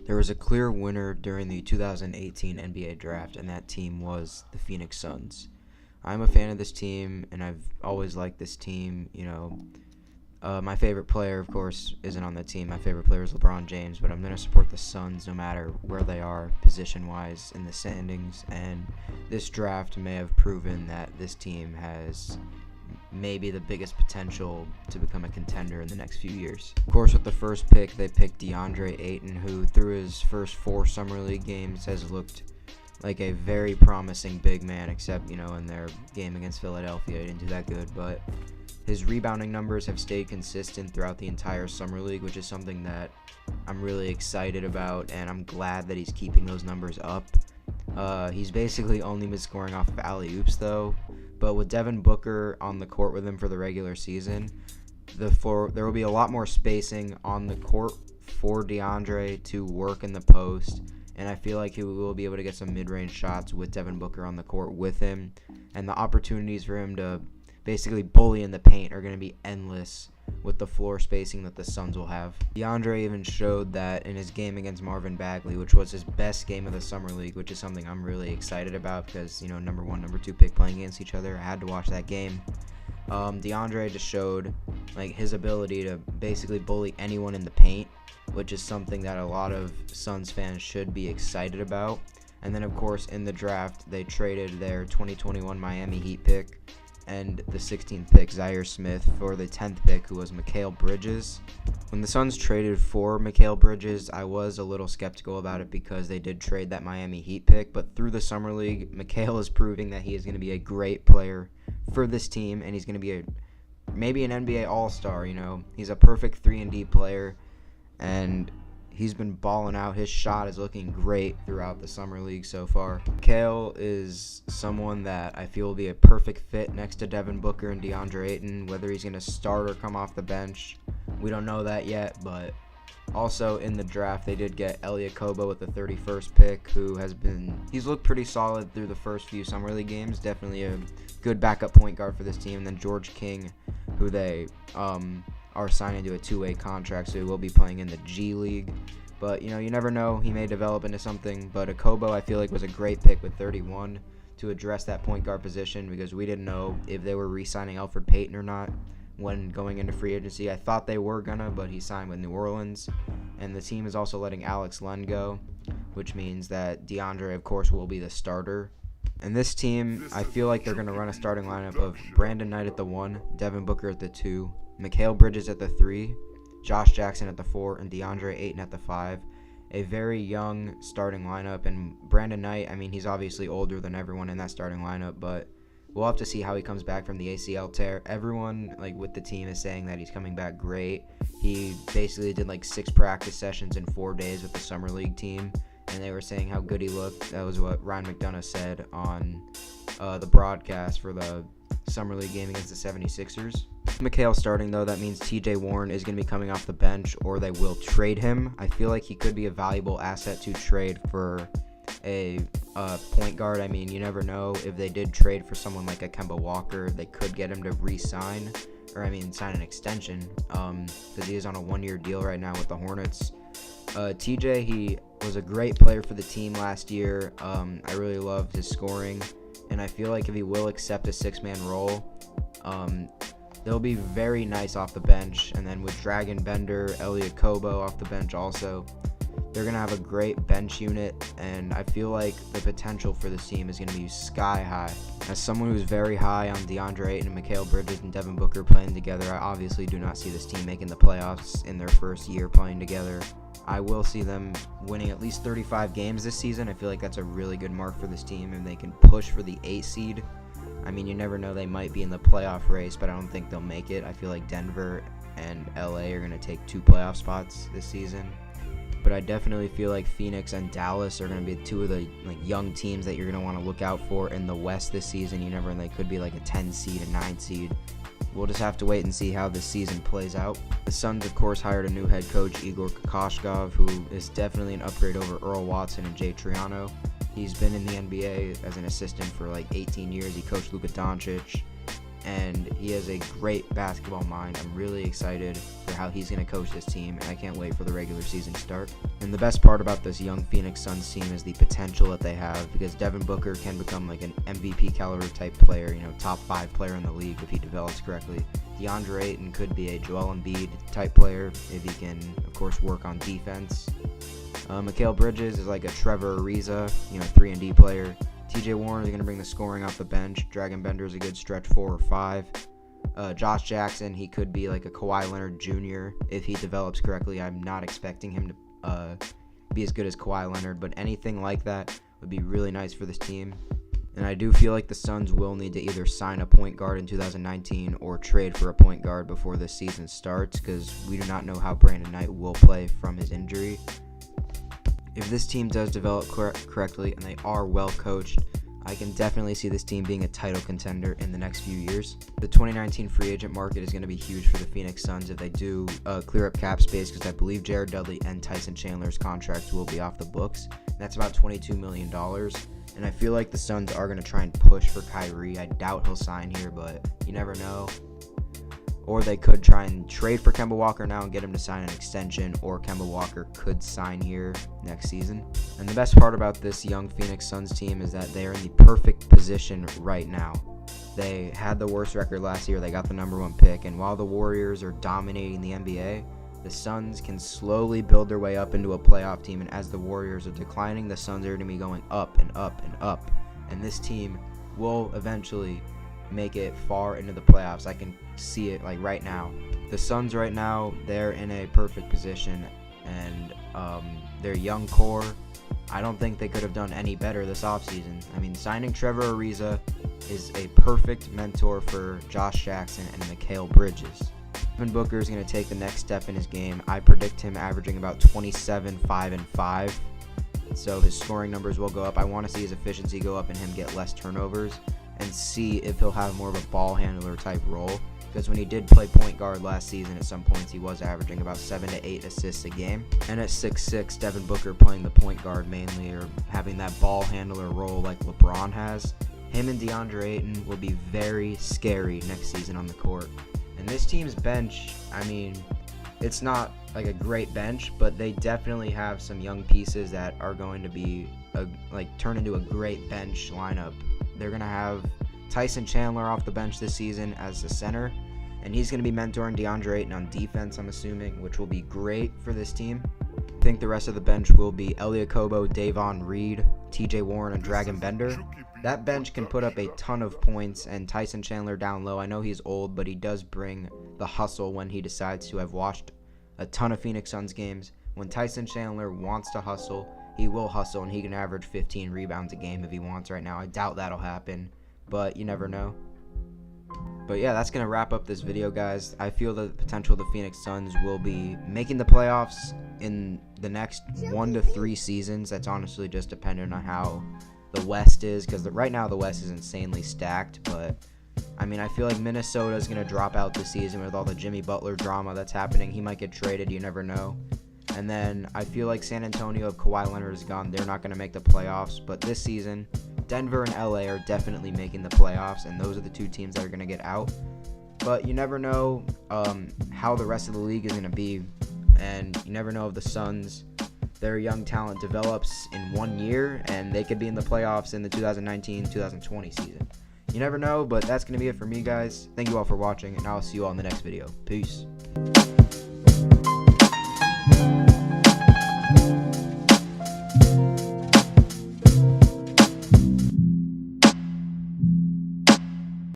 There was a clear winner during the 2018 NBA draft, and that team was the Phoenix Suns. I'm a fan of this team, and I've always liked this team. My favorite player, of course, isn't on the team. My favorite player is LeBron James, but I'm going to support the Suns no matter where they are position-wise in the standings, and this draft may have proven that this team has maybe the biggest potential to become a contender in the next few years. Of course, with the first pick, they picked DeAndre Ayton, who through his first 4 Summer League games has looked like a very promising big man, except, in their game against Philadelphia, he didn't do that good, but his rebounding numbers have stayed consistent throughout the entire Summer League, which is something that I'm really excited about, and I'm glad that he's keeping those numbers up. He's basically only been scoring off of alley-oops, though, but with Devin Booker on the court with him for the regular season, there will be a lot more spacing on the court for DeAndre to work in the post, and I feel like he will be able to get some mid-range shots with Devin Booker on the court with him, and the opportunities for him to basically bully in the paint are going to be endless with the floor spacing that the Suns will have. DeAndre even showed that in his game against Marvin Bagley, which was his best game of the Summer League, which is something I'm really excited about because, number 1, number 2 pick playing against each other. I had to watch that game. DeAndre just showed his ability to basically bully anyone in the paint, which is something that a lot of Suns fans should be excited about. And then, of course, in the draft, they traded their 2021 Miami Heat pick and the 16th pick, Zaire Smith, for the 10th pick, who was Mikal Bridges. When the Suns traded for Mikal Bridges, I was a little skeptical about it because they did trade that Miami Heat pick, but through the Summer League, Mikal is proving that he is going to be a great player for this team, and he's going to be maybe an NBA All-Star. He's a perfect 3-and-D player, and he's been balling out. His shot is looking great throughout the Summer League so far. Mikal is someone that I feel will be a perfect fit next to Devin Booker and DeAndre Ayton. Whether he's going to start or come off the bench, we don't know that yet, but also in the draft, they did get Elliot Kobo with the 31st pick, he's looked pretty solid through the first few Summer League games. Definitely a good backup point guard for this team. And then George King, who they are signing to a 2-way contract, so he will be playing in the G League. But, you never know. He may develop into something. But Akobo, I feel like, was a great pick with 31 to address that point guard position because we didn't know if they were re-signing Elfrid Payton or not when going into free agency. I thought they were gonna, but he signed with New Orleans. And the team is also letting Alex Len go, which means that DeAndre, of course, will be the starter. And this team, I feel like they're going to run a starting lineup of Brandon Knight at the 1, Devin Booker at the 2, Mikal Bridges at the 3, Josh Jackson at the 4, and DeAndre Ayton at the 5. A very young starting lineup, and Brandon Knight, he's obviously older than everyone in that starting lineup, but we'll have to see how he comes back from the ACL tear. Everyone with the team is saying that he's coming back great. He basically did 6 practice sessions in 4 days with the Summer League team, and they were saying how good he looked. That was what Ryan McDonough said on the broadcast for the Summer League game against the 76ers. Mikal starting, though, that means TJ Warren is going to be coming off the bench, or they will trade him. I feel like he could be a valuable asset to trade for a point guard. You never know. If they did trade for someone like a Kemba Walker, they could get him to re-sign, or sign an extension, because he is on a 1-year deal right now with the Hornets. TJ, he was a great player for the team last year. I really loved his scoring, and I feel like if he will accept a 6-man role, they'll be very nice off the bench. And then with Dragon Bender, Elliot Kobo off the bench also, they're going to have a great bench unit, and I feel like the potential for this team is going to be sky high. As someone who's very high on DeAndre Ayton and Mikal Bridges and Devin Booker playing together, I obviously do not see this team making the playoffs in their first year playing together. I will see them winning at least 35 games this season. I feel like that's a really good mark for this team, and they can push for the 8 seed. You never know, they might be in the playoff race, but I don't think they'll make it. I feel like Denver and LA are going to take 2 playoff spots this season. But I definitely feel like Phoenix and Dallas are going to be 2 of the young teams that you're going to want to look out for in the West this season. You never know, they could be a 10 seed, a 9 seed. We'll just have to wait and see how this season plays out. The Suns, of course, hired a new head coach, Igor Kokoshkov, who is definitely an upgrade over Earl Watson and Jay Triano. He's been in the NBA as an assistant for 18 years. He coached Luka Doncic. and he has a great basketball mind. I'm really excited for how he's going to coach this team, and I can't wait for the regular season start. And the best part about this young Phoenix Suns team is the potential that they have, because Devin Booker can become like an MVP caliber type player, top 5 player in the league if he develops correctly. DeAndre Ayton could be a Joel Embiid type player if he can, of course, work on defense. Mikal Bridges is like a Trevor Ariza, 3-and-D player. TJ Warren is going to bring the scoring off the bench. Dragon Bender is a good stretch 4 or 5. Josh Jackson, he could be like a Kawhi Leonard Jr. if he develops correctly. I'm not expecting him to be as good as Kawhi Leonard, but anything like that would be really nice for this team. And I do feel like the Suns will need to either sign a point guard in 2019 or trade for a point guard before this season starts, because we do not know how Brandon Knight will play from his injury. If this team does develop correctly and they are well coached, I can definitely see this team being a title contender in the next few years. The 2019 free agent market is going to be huge for the Phoenix Suns if they do clear up cap space, because I believe Jared Dudley and Tyson Chandler's contracts will be off the books. That's about $22 million. And I feel like the Suns are going to try and push for Kyrie. I doubt he'll sign here, but you never know. Or they could try and trade for Kemba Walker now and get him to sign an extension, or Kemba Walker could sign here next season. And the best part about this young Phoenix Suns team is that they are in the perfect position right now. They had the worst record last year. They got the number 1 pick. And while the Warriors are dominating the NBA, the Suns can slowly build their way up into a playoff team. And as the Warriors are declining, the Suns are going to be going up and up and up. And this team will eventually make it far into the playoffs. I can see it like right now. The Suns right now, they're in a perfect position, and their young core, I don't think they could have done any better this offseason. I mean, signing Trevor Ariza is a perfect mentor for Josh Jackson and Mikal Bridges. Devin Booker is going to take the next step in his game. I predict him averaging about 27, 5, and 5. So his scoring numbers will go up. I want to see his efficiency go up and him get less turnovers, and see if he'll have more of a ball handler type role, because when he did play point guard last season, at some points he was averaging about 7 to 8 assists a game. And at 6'6", Devin Booker playing the point guard mainly, or having that ball handler role like LeBron has, him and DeAndre Ayton will be very scary next season on the court. And this team's bench, I mean, it's not like a great bench, but they definitely have some young pieces that are going to be turn into a great bench lineup. They're going to have Tyson Chandler off the bench this season as the center, and he's going to be mentoring DeAndre Ayton on defense, I'm assuming, which will be great for this team. I think the rest of the bench will be Elie Okobo, Davon Reed, TJ Warren, and Dragon Bender. That bench can put up a ton of points, and Tyson Chandler down low, I know he's old, but he does bring the hustle when he decides to. I've watched a ton of Phoenix Suns games. When Tyson Chandler wants to hustle, he will hustle, and he can average 15 rebounds a game if he wants right now. I doubt that'll happen, but you never know. But yeah, that's going to wrap up this video, guys. I feel the potential of the Phoenix Suns will be making the playoffs in the next 1 to 3 seasons. That's honestly just dependent on how the West is, because right now the West is insanely stacked. But I mean, I feel like Minnesota is going to drop out this season with all the Jimmy Butler drama that's happening. He might get traded, you never know. And then I feel like San Antonio, if Kawhi Leonard is gone, they're not going to make the playoffs. But this season, Denver and LA are definitely making the playoffs, and those are the 2 teams that are going to get out. But you never know how the rest of the league is going to be, and you never know if the Suns, their young talent develops in 1 year, and they could be in the playoffs in the 2019-2020 season. You never know, but that's going to be it for me, guys. Thank you all for watching, and I'll see you all in the next video. Peace.